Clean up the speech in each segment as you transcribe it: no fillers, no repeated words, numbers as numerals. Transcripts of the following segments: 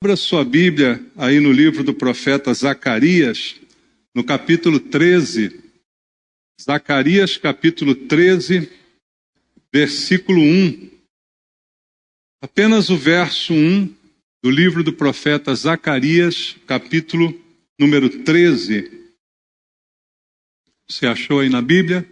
Abra sua Bíblia aí no livro do profeta Zacarias, no capítulo 13. Zacarias, capítulo 13, versículo 1. Apenas o verso 1 do livro do profeta Zacarias, capítulo número 13. Você achou aí na Bíblia?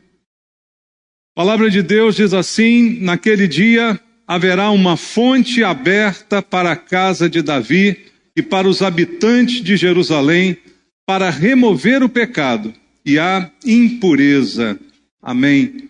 A palavra de Deus diz assim: naquele dia haverá uma fonte aberta para a casa de Davi e para os habitantes de Jerusalém, para remover o pecado e a impureza. Amém.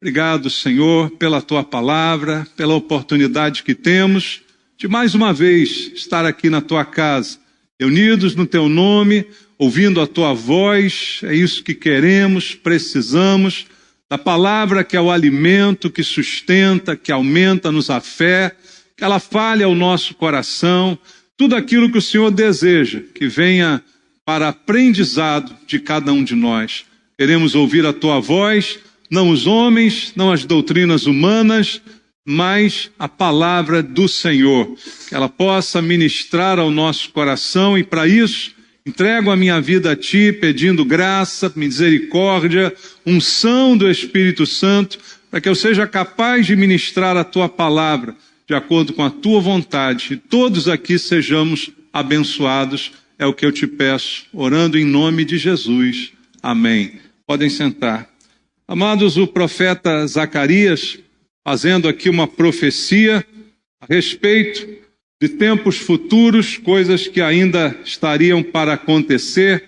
Obrigado, Senhor, pela Tua palavra, pela oportunidade que temos de mais uma vez estar aqui na Tua casa, reunidos no Teu nome, ouvindo a Tua voz. É isso que queremos, precisamos. Da palavra que é o alimento, que sustenta, que aumenta-nos a fé, que ela fale ao nosso coração, tudo aquilo que o Senhor deseja, que venha para aprendizado de cada um de nós. Queremos ouvir a Tua voz, não os homens, não as doutrinas humanas, mas a palavra do Senhor, que ela possa ministrar ao nosso coração, e para isso entrego a minha vida a Ti, pedindo graça, misericórdia, unção do Espírito Santo, para que eu seja capaz de ministrar a Tua palavra, de acordo com a Tua vontade, e todos aqui sejamos abençoados. É o que eu te peço, orando em nome de Jesus. Amém. Podem sentar. Amados, o profeta Zacarias, fazendo aqui uma profecia a respeito de tempos futuros, coisas que ainda estariam para acontecer,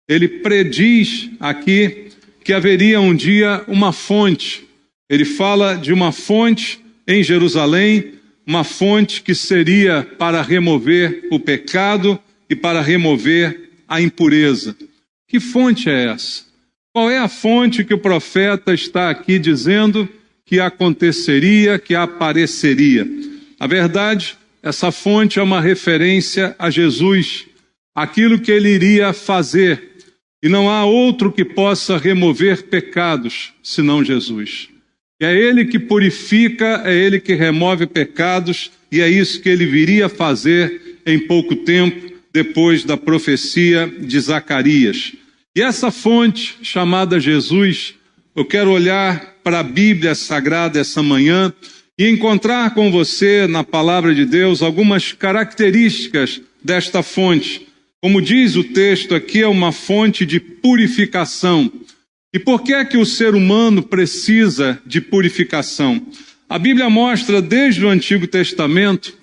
ele prediz aqui que haveria um dia uma fonte. Ele fala de uma fonte em Jerusalém, uma fonte que seria para remover o pecado e para remover a impureza. Que fonte é essa? Qual é a fonte que o profeta está aqui dizendo que aconteceria, que apareceria? Na verdade, essa fonte é uma referência a Jesus, aquilo que ele iria fazer. E não há outro que possa remover pecados senão Jesus. É ele que purifica, é ele que remove pecados, e é isso que ele viria fazer em pouco tempo, depois da profecia de Zacarias. E essa fonte, chamada Jesus, eu quero olhar para a Bíblia Sagrada essa manhã e encontrar com você, na palavra de Deus, algumas características desta fonte. Como diz o texto aqui, é uma fonte de purificação. E por que é que o ser humano precisa de purificação? A Bíblia mostra desde o Antigo Testamento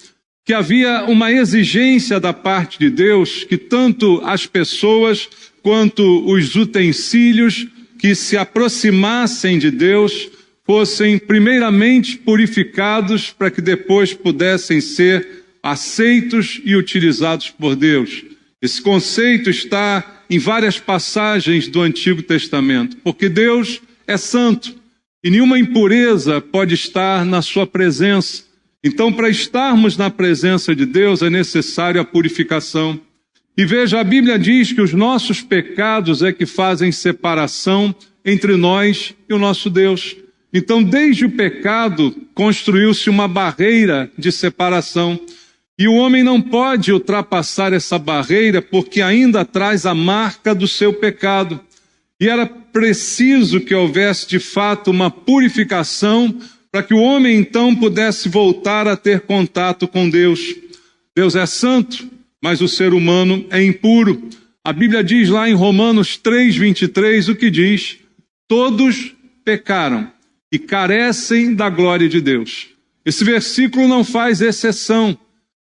que havia uma exigência da parte de Deus que tanto as pessoas quanto os utensílios que se aproximassem de Deus fossem primeiramente purificados para que depois pudessem ser aceitos e utilizados por Deus. Esse conceito está em várias passagens do Antigo Testamento, porque Deus é santo e nenhuma impureza pode estar na sua presença. Então, para estarmos na presença de Deus é necessário a purificação. E veja, a Bíblia diz que os nossos pecados é que fazem separação entre nós e o nosso Deus. Então, desde o pecado, construiu-se uma barreira de separação. E o homem não pode ultrapassar essa barreira porque ainda traz a marca do seu pecado. E era preciso que houvesse, de fato, uma purificação para que o homem, então, pudesse voltar a ter contato com Deus. Deus é santo, mas o ser humano é impuro. A Bíblia diz lá em Romanos 3:23 o que diz: todos pecaram e carecem da glória de Deus. Esse versículo não faz exceção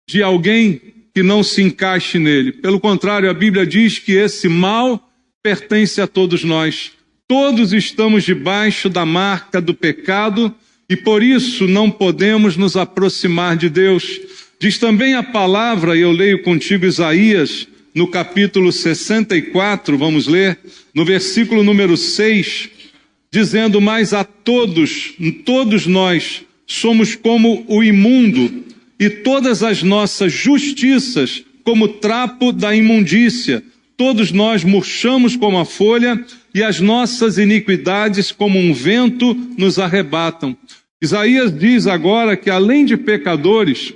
de alguém que não se encaixe nele. Pelo contrário, a Bíblia diz que esse mal pertence a todos nós. Todos estamos debaixo da marca do pecado e por isso não podemos nos aproximar de Deus. Diz também a palavra, e eu leio contigo Isaías, no capítulo 64, vamos ler, no versículo número 6, dizendo: mas a todos nós somos como o imundo, e todas as nossas justiças como trapo da imundícia. Todos nós murchamos como a folha, e as nossas iniquidades como um vento nos arrebatam. Isaías diz agora que além de pecadores,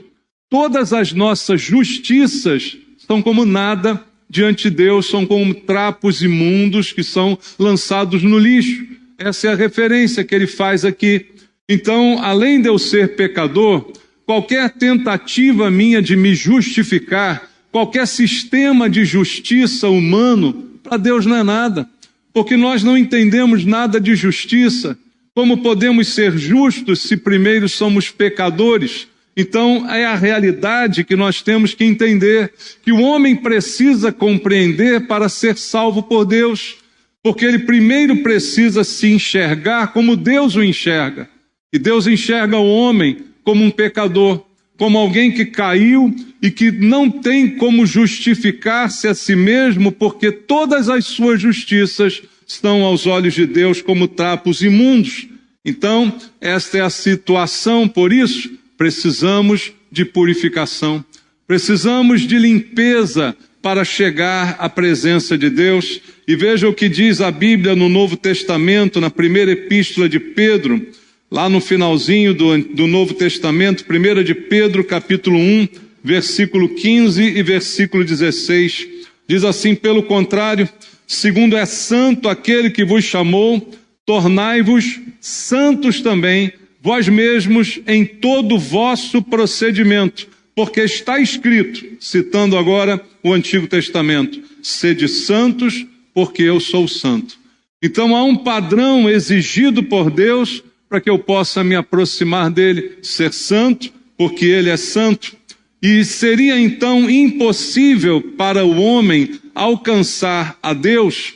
todas as nossas justiças são como nada diante de Deus, são como trapos imundos que são lançados no lixo. Essa é a referência que ele faz aqui. Então, além de eu ser pecador, qualquer tentativa minha de me justificar, qualquer sistema de justiça humano, para Deus não é nada, porque nós não entendemos nada de justiça. Como podemos ser justos se primeiro somos pecadores? Então, é a realidade que nós temos que entender, que o homem precisa compreender para ser salvo por Deus, porque ele primeiro precisa se enxergar como Deus o enxerga. E Deus enxerga o homem como um pecador, como alguém que caiu e que não tem como justificar-se a si mesmo, porque todas as suas justiças estão aos olhos de Deus como trapos imundos. Então, esta é a situação, por isso, precisamos de purificação, precisamos de limpeza para chegar à presença de Deus. E veja o que diz a Bíblia no Novo Testamento, na primeira epístola de Pedro, lá no finalzinho do Novo Testamento, 1 de Pedro, capítulo 1, versículo 15 e versículo 16. Diz assim: pelo contrário, segundo é santo aquele que vos chamou, tornai-vos santos também, vós mesmos em todo o vosso procedimento, porque está escrito, citando agora o Antigo Testamento, sede santos, porque eu sou santo. Então há um padrão exigido por Deus para que eu possa me aproximar dele, ser santo, porque ele é santo. E seria então impossível para o homem alcançar a Deus,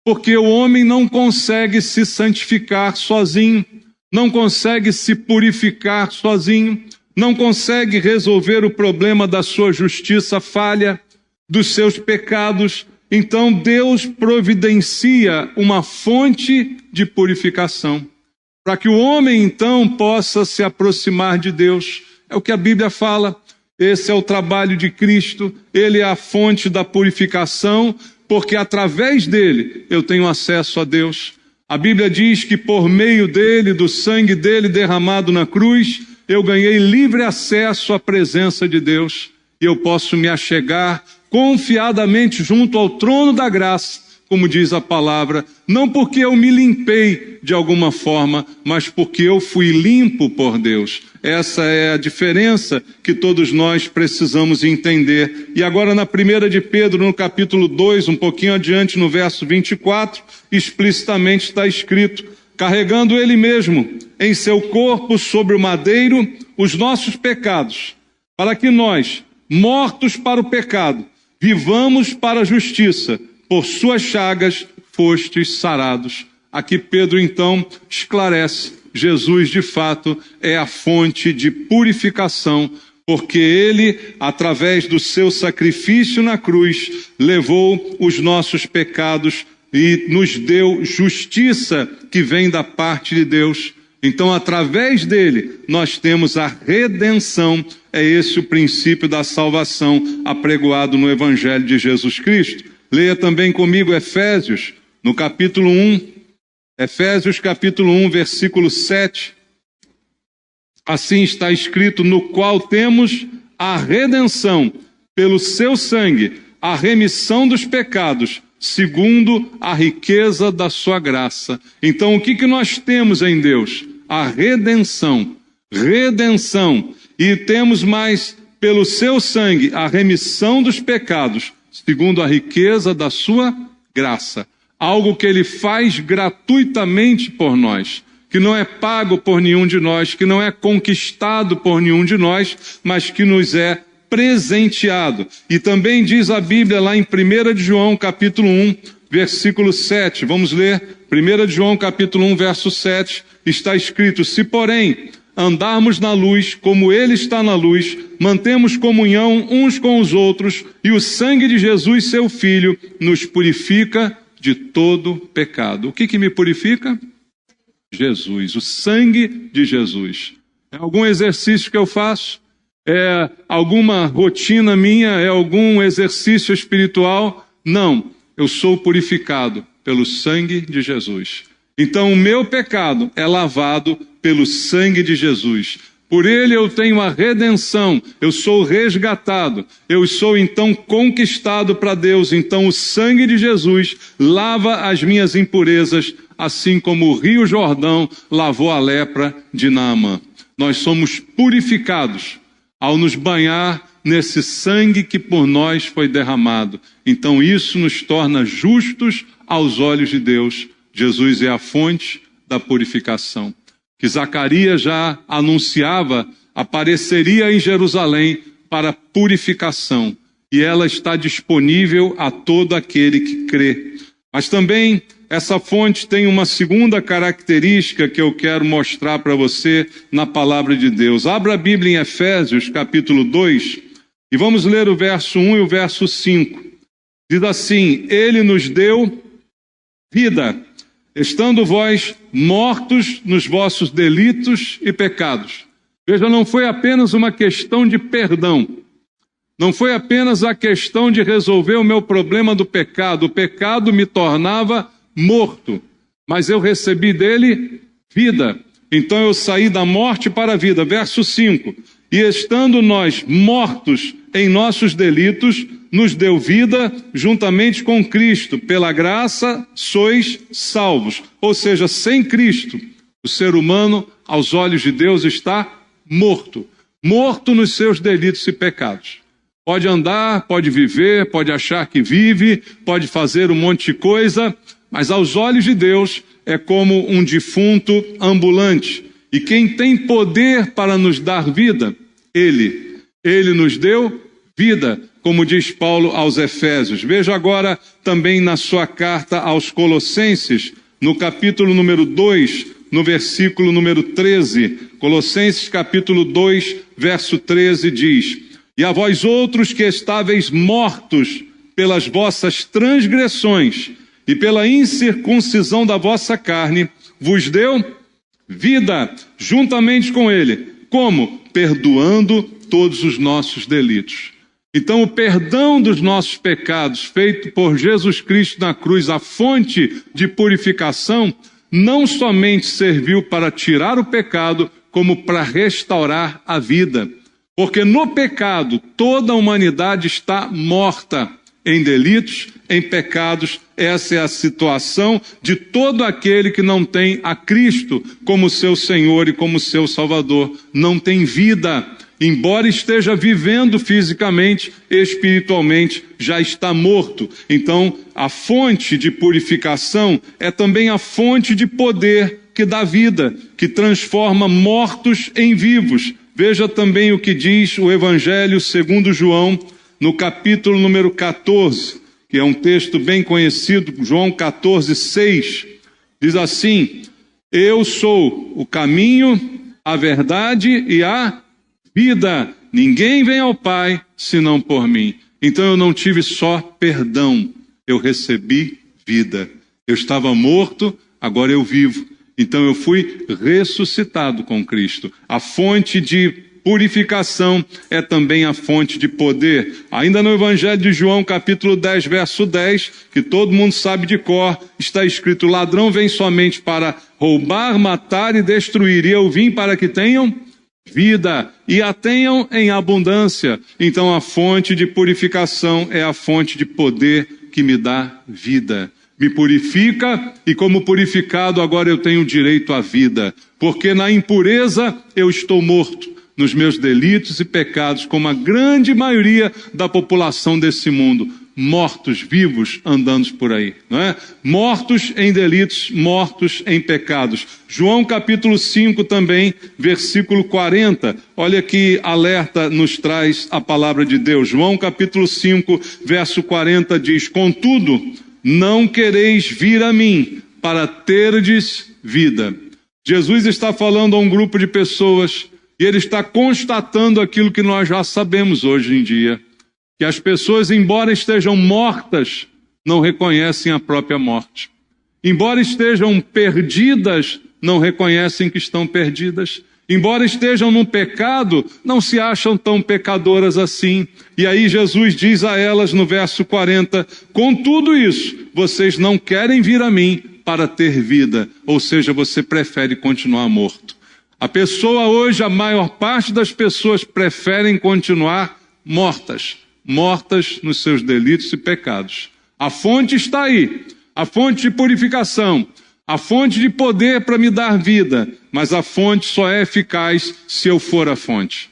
porque o homem não consegue se santificar sozinho, não consegue se purificar sozinho, não consegue resolver o problema da sua justiça falha, dos seus pecados. Então Deus providencia uma fonte de purificação, para que o homem então possa se aproximar de Deus. É o que a Bíblia fala, esse é o trabalho de Cristo, ele é a fonte da purificação, porque através dele eu tenho acesso a Deus. A Bíblia diz que por meio dele, do sangue dele derramado na cruz, eu ganhei livre acesso à presença de Deus. E eu posso me achegar confiadamente junto ao trono da graça, como diz a palavra, não porque eu me limpei de alguma forma, mas porque eu fui limpo por Deus. Essa é a diferença que todos nós precisamos entender. E agora na 1 de Pedro, no capítulo 2, um pouquinho adiante, no verso 24, explicitamente está escrito: carregando ele mesmo em seu corpo sobre o madeiro os nossos pecados, para que nós, mortos para o pecado, vivamos para a justiça, por suas chagas fostes sarados. Aqui Pedro então esclarece, Jesus de fato é a fonte de purificação, porque ele, através do seu sacrifício na cruz, levou os nossos pecados e nos deu justiça que vem da parte de Deus. Então, através dele, nós temos a redenção. É esse o princípio da salvação apregoado no Evangelho de Jesus Cristo. Leia também comigo Efésios, no capítulo 1. Efésios capítulo 1, versículo 7. Assim está escrito: no qual temos a redenção pelo seu sangue, a remissão dos pecados, segundo a riqueza da sua graça. Então, o que nós temos em Deus? A redenção. Redenção. E temos mais, pelo seu sangue, a remissão dos pecados, segundo a riqueza da sua graça. Algo que ele faz gratuitamente por nós, que não é pago por nenhum de nós, que não é conquistado por nenhum de nós, mas que nos é presenteado. E também diz a Bíblia lá em 1 de João, capítulo 1, versículo 7. Vamos ler 1 de João, capítulo 1, verso 7. Está escrito: se porém andarmos na luz, como ele está na luz, mantemos comunhão uns com os outros, e o sangue de Jesus, seu Filho, nos purifica de todo pecado. O que me purifica? Jesus, o sangue de Jesus. É algum exercício que eu faço? É alguma rotina minha? É algum exercício espiritual? Não, eu sou purificado pelo sangue de Jesus. Então o meu pecado é lavado pelo sangue de Jesus. Por ele eu tenho a redenção, eu sou resgatado, eu sou então conquistado para Deus. Então o sangue de Jesus lava as minhas impurezas, assim como o rio Jordão lavou a lepra de Naamã. Nós somos purificados ao nos banhar nesse sangue que por nós foi derramado. Então isso nos torna justos aos olhos de Deus. Jesus é a fonte da purificação. Que Zacarias já anunciava, apareceria em Jerusalém para purificação. E ela está disponível a todo aquele que crê. Mas também essa fonte tem uma segunda característica que eu quero mostrar para você na palavra de Deus. Abra a Bíblia em Efésios, capítulo 2, e vamos ler o verso 1 e o verso 5. Diz assim: Ele nos deu vida, estando vós mortos nos vossos delitos e pecados. Veja, não foi apenas uma questão de perdão. Não foi apenas a questão de resolver o meu problema do pecado. O pecado me tornava morto, mas eu recebi dele vida. Então eu saí da morte para a vida. Verso 5. E estando nós mortos em nossos delitos, nos deu vida juntamente com Cristo. Pela graça sois salvos. Ou seja, sem Cristo, o ser humano, aos olhos de Deus, está morto. Morto nos seus delitos e pecados. Pode andar, pode viver, pode achar que vive, pode fazer um monte de coisa, mas aos olhos de Deus é como um defunto ambulante. E quem tem poder para nos dar vida? Ele. Ele nos deu vida, como diz Paulo aos Efésios. Veja agora também na sua carta aos Colossenses, no capítulo número 2, no versículo número 13. Colossenses capítulo 2, verso 13 diz: E a vós outros que estáveis mortos pelas vossas transgressões e pela incircuncisão da vossa carne, vos deu vida juntamente com ele. Como? Perdoando todos os nossos delitos. Então o perdão dos nossos pecados, feito por Jesus Cristo na cruz, a fonte de purificação, não somente serviu para tirar o pecado, como para restaurar a vida. Porque no pecado toda a humanidade está morta em delitos, em pecados. Essa é a situação de todo aquele que não tem a Cristo como seu Senhor e como seu Salvador. Não tem vida. Embora esteja vivendo fisicamente, espiritualmente, já está morto. Então, a fonte de purificação é também a fonte de poder que dá vida, que transforma mortos em vivos. Veja também o que diz o Evangelho segundo João, no capítulo número 14, que é um texto bem conhecido, João 14, 6. Diz assim: Eu sou o caminho, a verdade e a vida. Ninguém vem ao Pai senão por mim. Então eu não tive só perdão, eu recebi vida. Eu estava morto, agora eu vivo. Então eu fui ressuscitado com Cristo. A fonte de purificação é também a fonte de poder. Ainda no Evangelho de João, capítulo 10, verso 10, que todo mundo sabe de cor, está escrito: o ladrão vem somente para roubar, matar e destruir, e eu vim para que tenham vida, e a tenham em abundância. Então a fonte de purificação é a fonte de poder que me dá vida. Me purifica, e como purificado agora eu tenho direito à vida. Porque na impureza eu estou morto, nos meus delitos e pecados, como a grande maioria da população desse mundo. Mortos vivos andando por aí, não é? Mortos em delitos, mortos em pecados. João capítulo 5 também, versículo 40. Olha que alerta nos traz a palavra de Deus. João capítulo 5, verso 40 diz: Contudo, não quereis vir a mim para terdes vida. Jesus está falando a um grupo de pessoas e ele está constatando aquilo que nós já sabemos hoje em dia. Que as pessoas, embora estejam mortas, não reconhecem a própria morte. Embora estejam perdidas, não reconhecem que estão perdidas. Embora estejam num pecado, não se acham tão pecadoras assim. E aí Jesus diz a elas no verso 40, com tudo isso, vocês não querem vir a mim para ter vida. Ou seja, você prefere continuar morto. A maior parte das pessoas preferem continuar mortas nos seus delitos e pecados. A fonte está aí, a fonte de purificação, a fonte de poder para me dar vida, mas a fonte só é eficaz se eu for a fonte.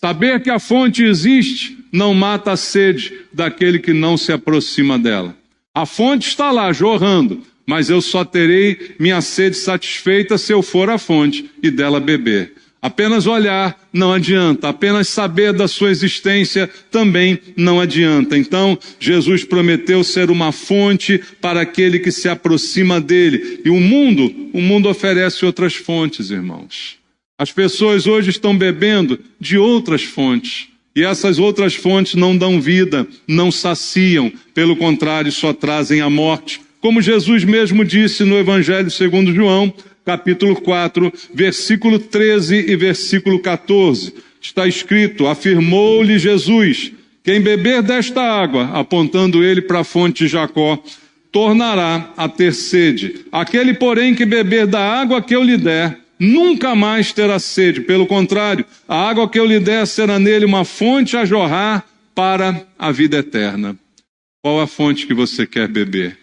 Saber que a fonte existe não mata a sede daquele que não se aproxima dela. A fonte está lá, jorrando, mas eu só terei minha sede satisfeita se eu for à fonte e dela beber. Apenas olhar não adianta, apenas saber da sua existência também não adianta. Então, Jesus prometeu ser uma fonte para aquele que se aproxima dele. E o mundo oferece outras fontes, irmãos. As pessoas hoje estão bebendo de outras fontes. E essas outras fontes não dão vida, não saciam, pelo contrário, só trazem a morte. Como Jesus mesmo disse no Evangelho segundo João, capítulo 4, versículo 13 e versículo 14. Está escrito: afirmou-lhe Jesus, quem beber desta água, apontando ele para a fonte de Jacó, tornará a ter sede. Aquele, porém, que beber da água que eu lhe der, nunca mais terá sede. Pelo contrário, a água que eu lhe der será nele uma fonte a jorrar para a vida eterna. Qual a fonte que você quer beber?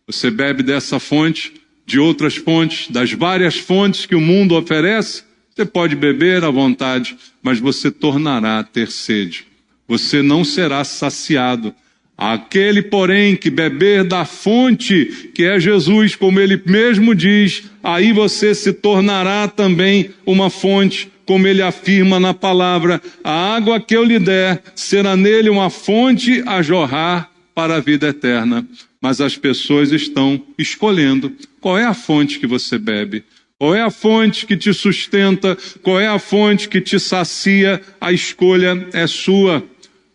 Você bebe dessa fonte, de outras fontes, das várias fontes que o mundo oferece? Você pode beber à vontade, mas você tornará a ter sede. Você não será saciado. Aquele, porém, que beber da fonte, que é Jesus, como ele mesmo diz, aí você se tornará também uma fonte, como ele afirma na palavra: a água que eu lhe der será nele uma fonte a jorrar para a vida eterna. Mas as pessoas estão escolhendo qual é a fonte que você bebe, qual é a fonte que te sustenta, qual é a fonte que te sacia. A escolha é sua.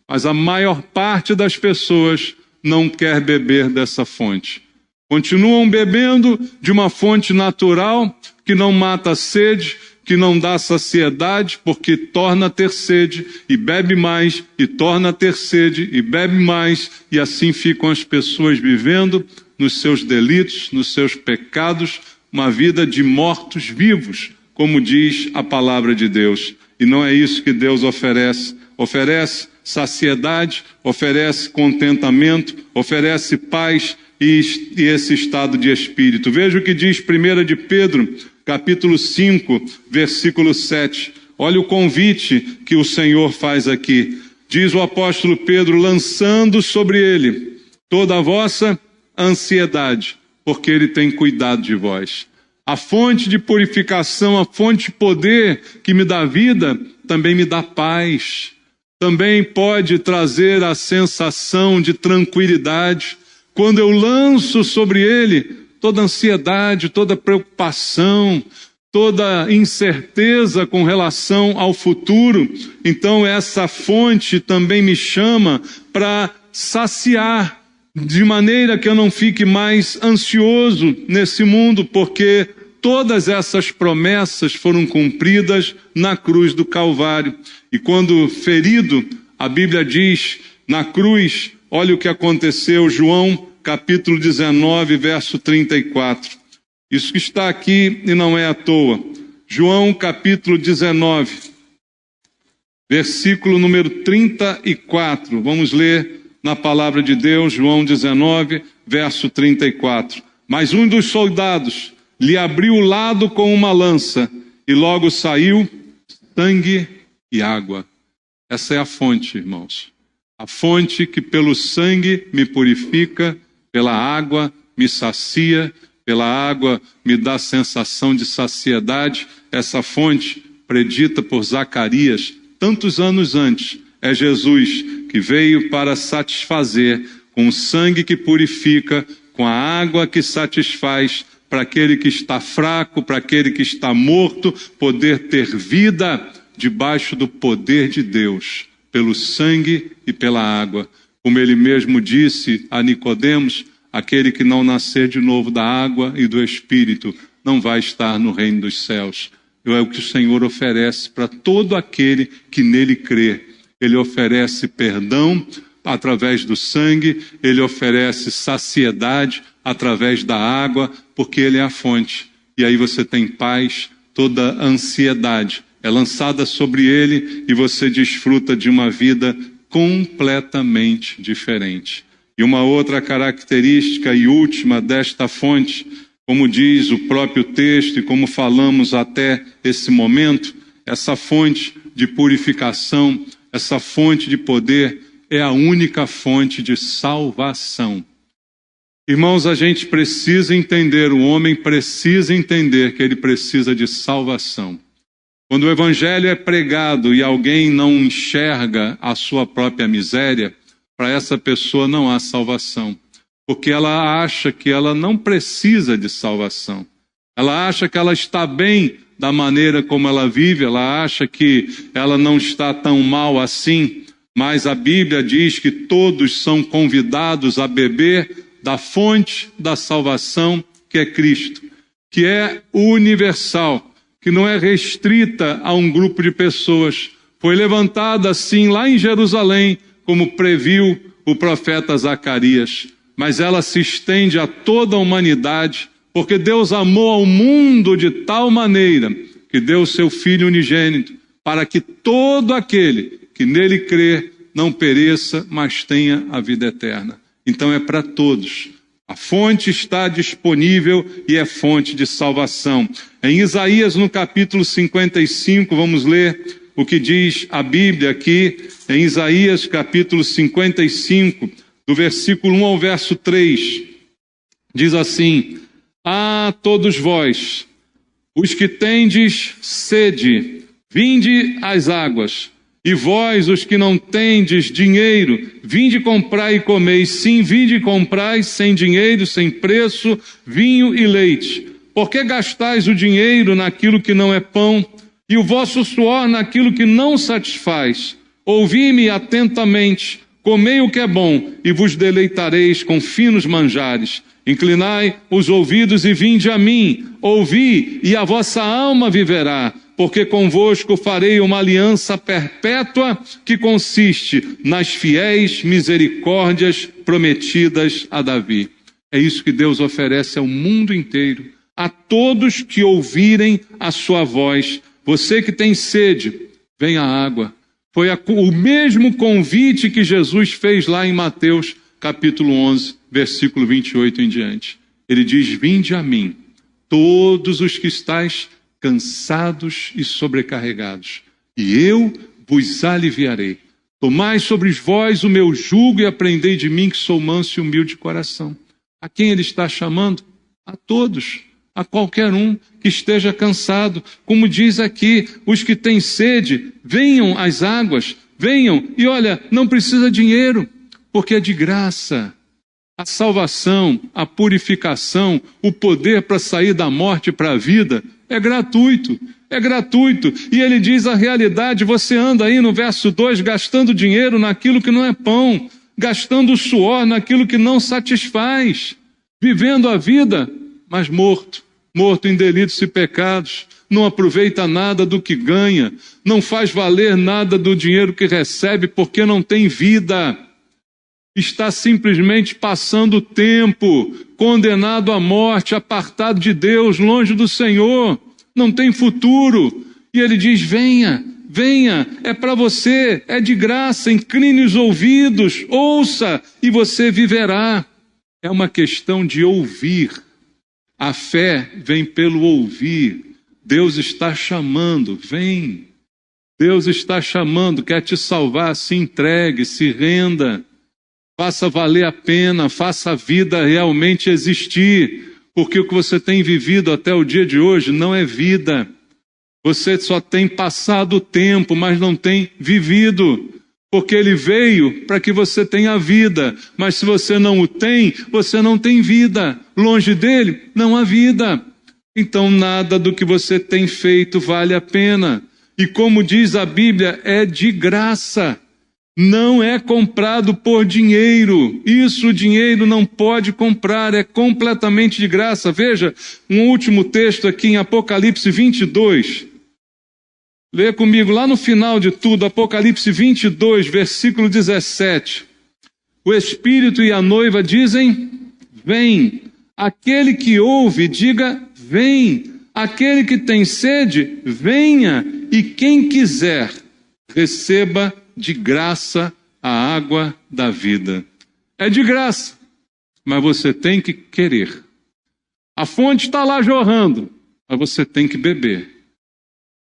Mas a maior parte das pessoas não quer beber dessa fonte. Continuam bebendo de uma fonte natural que não mata a sede, que não dá saciedade, porque torna a ter sede, e bebe mais, e torna a ter sede, e bebe mais, e assim ficam as pessoas vivendo nos seus delitos, nos seus pecados, uma vida de mortos-vivos, como diz a palavra de Deus. E não é isso que Deus oferece. Oferece saciedade, oferece contentamento, oferece paz e esse estado de espírito. Veja o que diz 1 de Pedro, capítulo 5, versículo 7. Olha o convite que o Senhor faz aqui. Diz o apóstolo Pedro: lançando sobre ele toda a vossa ansiedade, porque ele tem cuidado de vós. A fonte de purificação, a fonte de poder que me dá vida, também me dá paz. Também pode trazer a sensação de tranquilidade. Quando eu lanço sobre ele toda ansiedade, toda preocupação, toda incerteza com relação ao futuro, então essa fonte também me chama para saciar, de maneira que eu não fique mais ansioso nesse mundo, porque todas essas promessas foram cumpridas na cruz do Calvário. E quando ferido, a Bíblia diz, na cruz, olha o que aconteceu, João capítulo 19, verso 34. Isso que está aqui e não é à toa. João capítulo 19, versículo número 34. Vamos ler na palavra de Deus, João 19, verso 34. Mas um dos soldados lhe abriu o lado com uma lança, e logo saiu sangue e água. Essa é a fonte, irmãos. A fonte que pelo sangue me purifica, pela água me sacia, pela água me dá sensação de saciedade. Essa fonte, predita por Zacarias tantos anos antes, é Jesus, que veio para satisfazer com o sangue que purifica, com a água que satisfaz, para aquele que está fraco, para aquele que está morto, poder ter vida debaixo do poder de Deus, pelo sangue e pela água. Como ele mesmo disse a Nicodemos, aquele que não nascer de novo da água e do Espírito não vai estar no reino dos céus. É o que o Senhor oferece para todo aquele que nele crê. Ele oferece perdão através do sangue, ele oferece saciedade através da água, porque ele é a fonte. E aí você tem paz, toda ansiedade é lançada sobre ele e você desfruta de uma vida completamente diferente. E uma outra característica e última desta fonte, como diz o próprio texto e como falamos até esse momento, essa fonte de purificação, essa fonte de poder é a única fonte de salvação. Irmãos, a gente precisa entender, o homem precisa entender que ele precisa de salvação. Quando o evangelho é pregado e alguém não enxerga a sua própria miséria, para essa pessoa não há salvação, porque ela acha que ela não precisa de salvação. Ela acha que ela está bem da maneira como ela vive, ela acha que ela não está tão mal assim, mas a Bíblia diz que todos são convidados a beber da fonte da salvação, que é Cristo, que é universal, que não é restrita a um grupo de pessoas. Foi levantada assim lá em Jerusalém, como previu o profeta Zacarias, mas ela se estende a toda a humanidade, porque Deus amou ao mundo de tal maneira que deu o seu Filho unigênito, para que todo aquele que nele crê não pereça, mas tenha a vida eterna. Então é para todos. A fonte está disponível e é fonte de salvação. Em Isaías, no capítulo 55, vamos ler o que diz a Bíblia aqui, em Isaías, capítulo 55, do versículo 1 ao verso 3. Diz assim: Ah, todos vós, os que tendes sede, vinde às águas. E vós, os que não tendes dinheiro, vinde comprai e comeis. Sim, vinde e comprai sem dinheiro, sem preço, vinho e leite. Por que gastais o dinheiro naquilo que não é pão, e o vosso suor naquilo que não satisfaz? Ouvi-me atentamente, comei o que é bom, e vos deleitareis com finos manjares. Inclinai os ouvidos e vinde a mim. Ouvi, e a vossa alma viverá. Porque convosco farei uma aliança perpétua que consiste nas fiéis misericórdias prometidas a Davi. É isso que Deus oferece ao mundo inteiro, a todos que ouvirem a sua voz. Você que tem sede, vem a água. Foi o mesmo convite que Jesus fez lá em Mateus capítulo 11, versículo 28 em diante. Ele diz: vinde a mim, todos os que estáis cansados e sobrecarregados, e eu vos aliviarei. Tomai sobre vós o meu jugo e aprendei de mim, que sou manso e humilde de coração. A quem ele está chamando? A todos, a qualquer um que esteja cansado. Como diz aqui, os que têm sede, venham às águas, venham, e olha, não precisa dinheiro, porque é de graça. A salvação, a purificação, o poder para sair da morte para a vida, é gratuito, é gratuito. E ele diz a realidade: você anda aí no verso 2 gastando dinheiro naquilo que não é pão, gastando suor naquilo que não satisfaz, vivendo a vida, mas morto em delitos e pecados, não aproveita nada do que ganha, não faz valer nada do dinheiro que recebe, porque não tem vida. Está simplesmente passando o tempo, condenado à morte, apartado de Deus, longe do Senhor, não tem futuro. E ele diz: venha, venha, é para você, é de graça, incline os ouvidos, ouça e você viverá. É uma questão de ouvir. A fé vem pelo ouvir. Deus está chamando, vem. Deus está chamando, quer te salvar, se entregue, se renda. Faça valer a pena, faça a vida realmente existir, porque o que você tem vivido até o dia de hoje não é vida. Você só tem passado o tempo, mas não tem vivido, porque ele veio para que você tenha vida, mas se você não o tem, você não tem vida. Longe dele, não há vida. Então nada do que você tem feito vale a pena. E como diz a Bíblia, é de graça. Não é comprado por dinheiro. Isso o dinheiro não pode comprar, é completamente de graça. Veja, um último texto aqui em Apocalipse 22. Leia comigo lá no final de tudo, Apocalipse 22, versículo 17. O Espírito e a noiva dizem: vem. Aquele que ouve, diga: vem. aquele que tem sede, venha, e quem quiser, receba de graça a água da vida. É de graça, mas você tem que querer. A fonte está lá jorrando, mas você tem que beber.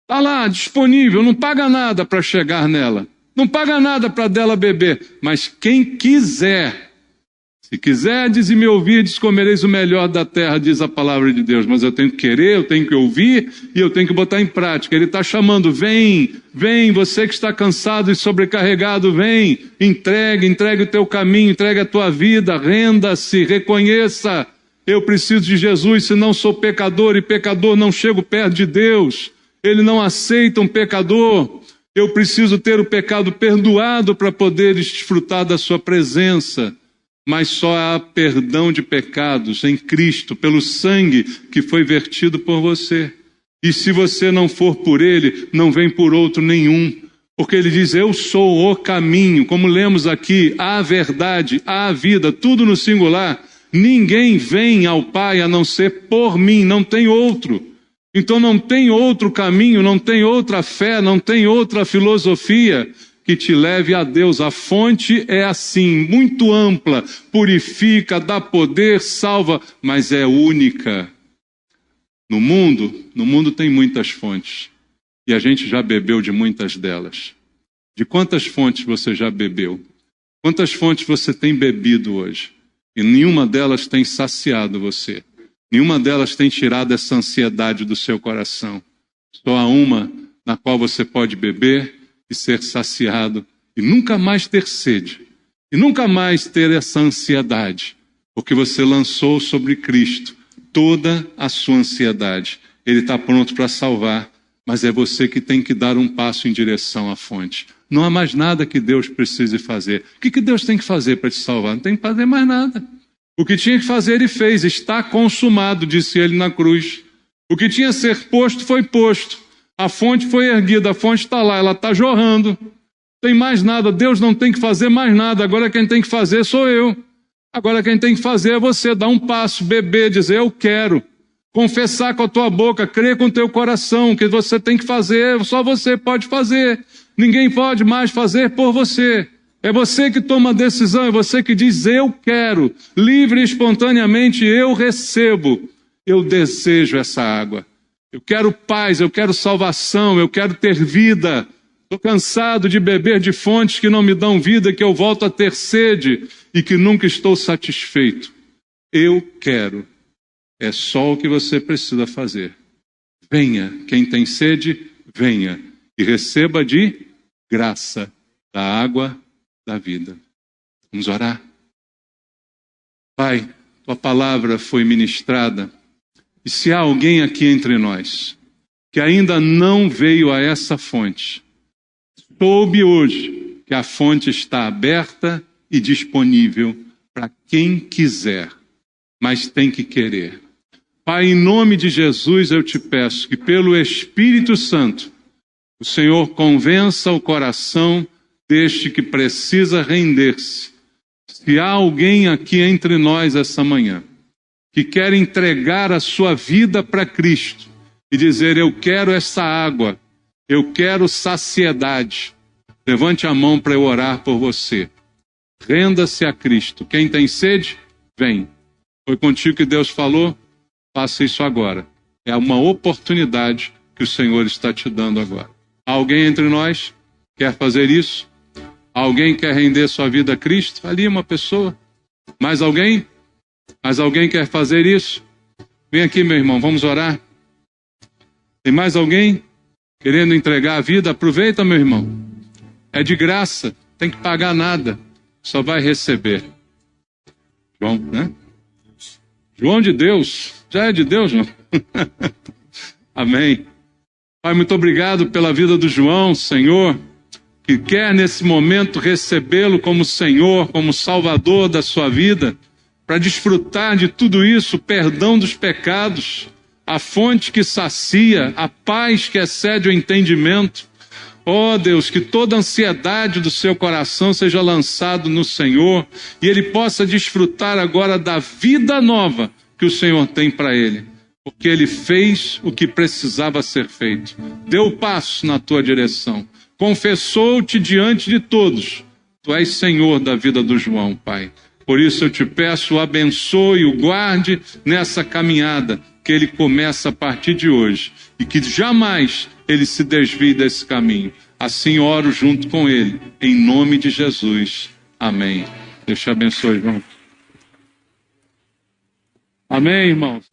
Está lá, disponível, não paga nada para chegar nela. Não paga nada para dela beber. Mas quem quiser, se quiserdes e me ouvirdes, comereis o melhor da terra, diz a palavra de Deus. Mas eu tenho que querer, eu tenho que ouvir e eu tenho que botar em prática. Ele está chamando, vem, vem, você que está cansado e sobrecarregado, vem, entregue o teu caminho, entregue a tua vida, renda-se, reconheça. Eu preciso de Jesus, senão sou pecador, e pecador não chego perto de Deus. Ele não aceita um pecador. Eu preciso ter o pecado perdoado para poder desfrutar da sua presença. Mas só há perdão de pecados em Cristo, pelo sangue que foi vertido por você. E se você não for por Ele, não vem por outro nenhum. Porque Ele diz, eu sou o caminho, como lemos aqui, a verdade, a vida, tudo no singular. Ninguém vem ao Pai a não ser por mim, não tem outro. Então não tem outro caminho, não tem outra fé, não tem outra filosofia que te leve a Deus. A fonte é assim, muito ampla, purifica, dá poder, salva, mas é única. No mundo tem muitas fontes, e a gente já bebeu de muitas delas. De quantas fontes você já bebeu? Quantas fontes você tem bebido hoje? E nenhuma delas tem saciado você. Nenhuma delas tem tirado essa ansiedade do seu coração. Só há uma na qual você pode beber e ser saciado e nunca mais ter sede. E nunca mais ter essa ansiedade. Porque você lançou sobre Cristo toda a sua ansiedade. Ele está pronto para salvar, mas é você que tem que dar um passo em direção à fonte. Não há mais nada que Deus precise fazer. O que Deus tem que fazer para te salvar? Não tem que fazer mais nada. O que tinha que fazer ele fez, está consumado, disse ele na cruz. O que tinha que ser posto foi posto. A fonte foi erguida, a fonte está lá, ela está jorrando. Não tem mais nada, Deus não tem que fazer mais nada, agora quem tem que fazer sou eu. Agora quem tem que fazer é você, dar um passo, beber, dizer eu quero. Confessar com a tua boca, crer com o teu coração, o que você tem que fazer, só você pode fazer. Ninguém pode mais fazer por você. É você que toma a decisão, é você que diz, eu quero, livre e espontaneamente eu recebo, eu desejo essa água. Eu quero paz, eu quero salvação, eu quero ter vida. Estou cansado de beber de fontes que não me dão vida, que eu volto a ter sede e que nunca estou satisfeito. Eu quero. É só o que você precisa fazer. Venha, quem tem sede, venha e receba de graça da água da vida. Vamos orar? Pai, tua palavra foi ministrada, e se há alguém aqui entre nós que ainda não veio a essa fonte, soube hoje que a fonte está aberta e disponível para quem quiser, mas tem que querer. Pai, em nome de Jesus eu te peço que pelo Espírito Santo o Senhor convença o coração deste que precisa render-se. Se há alguém aqui entre nós essa manhã que quer entregar a sua vida para Cristo e dizer, eu quero essa água, eu quero saciedade, levante a mão para eu orar por você. Renda-se a Cristo. Quem tem sede, vem. Foi contigo que Deus falou? Faça isso agora. É uma oportunidade que o Senhor está te dando agora. Há alguém entre nós quer fazer isso? Alguém quer render sua vida a Cristo? Ali uma pessoa. Mais alguém? Mais alguém quer fazer isso? Vem aqui, meu irmão, vamos orar. Tem mais alguém querendo entregar a vida? Aproveita, meu irmão. É de graça, tem que pagar nada. Só vai receber. João, né? João de Deus. Já é de Deus, João? Amém. Pai, muito obrigado pela vida do João, Senhor, que quer nesse momento recebê-lo como Senhor, como Salvador da sua vida, para desfrutar de tudo isso, o perdão dos pecados, a fonte que sacia, a paz que excede o entendimento. Ó Deus, que toda a ansiedade do seu coração seja lançado no Senhor e ele possa desfrutar agora da vida nova que o Senhor tem para ele. porque ele fez o que precisava ser feito. Deu passo na tua direção. Confessou-te diante de todos. Tu és Senhor da vida do João, Pai. Por isso eu te peço, o abençoe, o guarde nessa caminhada que ele começa a partir de hoje e que jamais ele se desvie desse caminho. Assim oro junto com ele, em nome de Jesus. Amém. Deus te abençoe, irmão. Amém, irmãos.